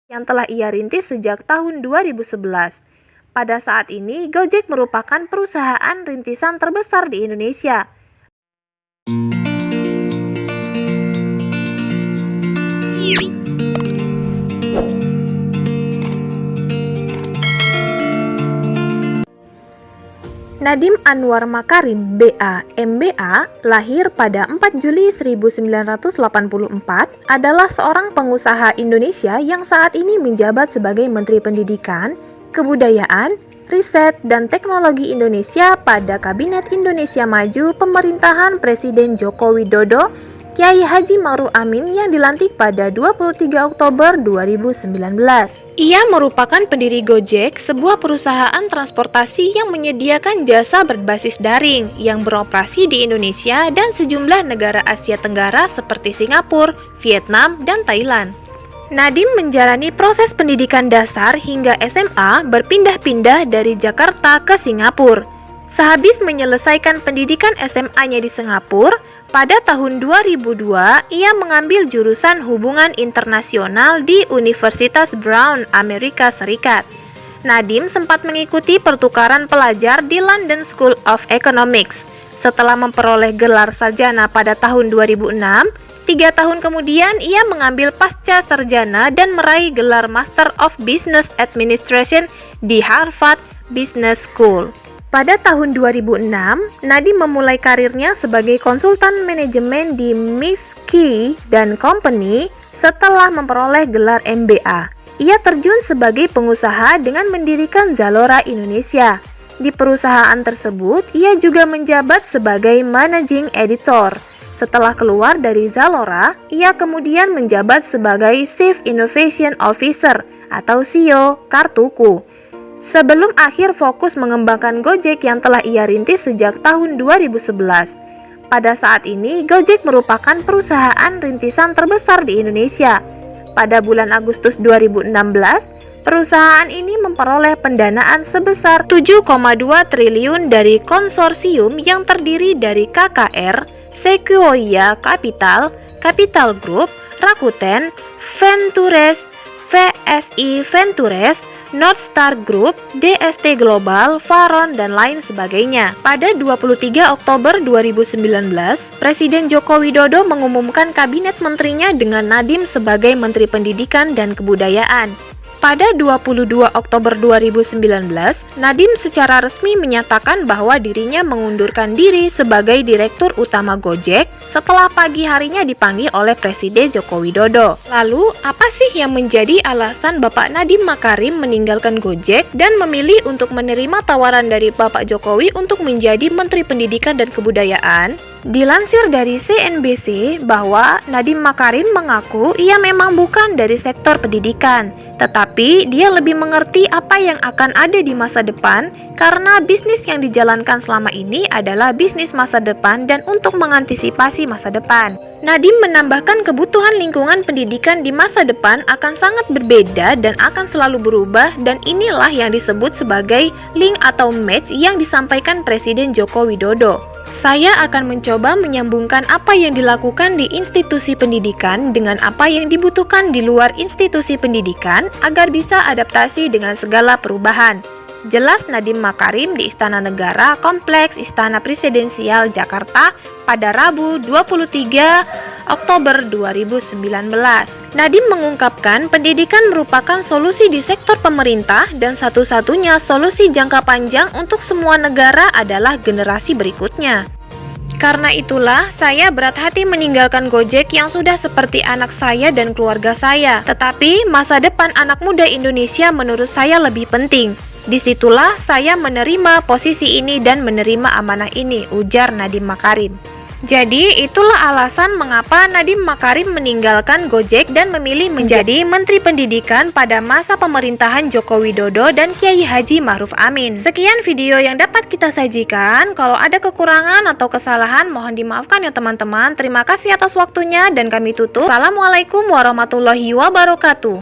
yang telah ia rintis sejak tahun 2011. Pada saat ini, Gojek merupakan perusahaan rintisan terbesar di Indonesia. Nadiem Anwar Makarim, BA, MBA, lahir pada 4 Juli 1984, adalah seorang pengusaha Indonesia yang saat ini menjabat sebagai Menteri Pendidikan, Kebudayaan, Riset, dan Teknologi Indonesia pada Kabinet Indonesia Maju pemerintahan Presiden Joko Widodo, Kiai Haji Ma'ruf Amin yang dilantik pada 23 Oktober 2019. Ia merupakan pendiri Gojek, sebuah perusahaan transportasi yang menyediakan jasa berbasis daring yang beroperasi di Indonesia dan sejumlah negara Asia Tenggara seperti Singapura, Vietnam, dan Thailand. Nadiem menjalani proses pendidikan dasar hingga SMA berpindah-pindah dari Jakarta ke Singapura. Sehabis menyelesaikan pendidikan SMA-nya di Singapura, pada tahun 2002, ia mengambil jurusan Hubungan Internasional di Universitas Brown, Amerika Serikat. Nadiem sempat mengikuti pertukaran pelajar di London School of Economics. Setelah memperoleh gelar sarjana pada tahun 2006, 3 tahun kemudian ia mengambil pasca sarjana dan meraih gelar Master of Business Administration di Harvard Business School. Pada tahun 2006, Nadiem memulai karirnya sebagai konsultan manajemen di McKinsey & Company setelah memperoleh gelar MBA. Ia terjun sebagai pengusaha dengan mendirikan Zalora Indonesia. Di perusahaan tersebut, ia juga menjabat sebagai managing editor. Setelah keluar dari Zalora, ia kemudian menjabat sebagai Chief Innovation Officer atau CEO Kartuku. Sebelum akhir fokus mengembangkan Gojek yang telah ia rintis sejak tahun 2011. Pada saat ini, Gojek merupakan perusahaan rintisan terbesar di Indonesia. Pada bulan Agustus 2016, perusahaan ini memperoleh pendanaan sebesar 7,2 triliun dari konsorsium yang terdiri dari KKR, Sequoia Capital, Capital Group, Rakuten, Ventures, VSI Ventures, Northstar Group, DST Global, Varon, dan lain sebagainya. Pada 23 Oktober 2019, Presiden Joko Widodo mengumumkan kabinet menterinya dengan Nadiem sebagai Menteri Pendidikan dan Kebudayaan. Pada 22 Oktober 2019, Nadiem secara resmi menyatakan bahwa dirinya mengundurkan diri sebagai Direktur Utama Gojek setelah pagi harinya dipanggil oleh Presiden Joko Widodo. Lalu, apa sih yang menjadi alasan Bapak Nadiem Makarim meninggalkan Gojek dan memilih untuk menerima tawaran dari Bapak Jokowi untuk menjadi Menteri Pendidikan dan Kebudayaan? Dilansir dari CNBC bahwa Nadiem Makarim mengaku ia memang bukan dari sektor pendidikan, tetapi dia lebih mengerti apa yang akan ada di masa depan karena bisnis yang dijalankan selama ini adalah bisnis masa depan dan untuk mengantisipasi masa depan. Nadiem menambahkan kebutuhan lingkungan pendidikan di masa depan akan sangat berbeda dan akan selalu berubah, dan inilah yang disebut sebagai link atau match yang disampaikan Presiden Joko Widodo. Saya akan mencoba menyambungkan apa yang dilakukan di institusi pendidikan dengan apa yang dibutuhkan di luar institusi pendidikan agar bisa adaptasi dengan segala perubahan. Jelas Nadiem Makarim di Istana Negara Kompleks Istana Presidensial Jakarta pada Rabu 23 Oktober 2019. Nadiem mengungkapkan pendidikan merupakan solusi di sektor pemerintah dan satu-satunya solusi jangka panjang untuk semua negara adalah generasi berikutnya. Karena itulah, saya berat hati meninggalkan Gojek yang sudah seperti anak saya dan keluarga saya. Tetapi, masa depan anak muda Indonesia menurut saya lebih penting. Disitulah saya menerima posisi ini dan menerima amanah ini, ujar Nadiem Makarim. Jadi, itulah alasan mengapa Nadiem Makarim meninggalkan Gojek dan memilih menjadi Menteri Pendidikan pada masa pemerintahan Joko Widodo dan Kiai Haji Ma'ruf Amin. Sekian video yang dapat kita sajikan. Kalau ada kekurangan atau kesalahan, mohon dimaafkan ya teman-teman. Terima kasih atas waktunya dan kami tutup. Assalamualaikum warahmatullahi wabarakatuh.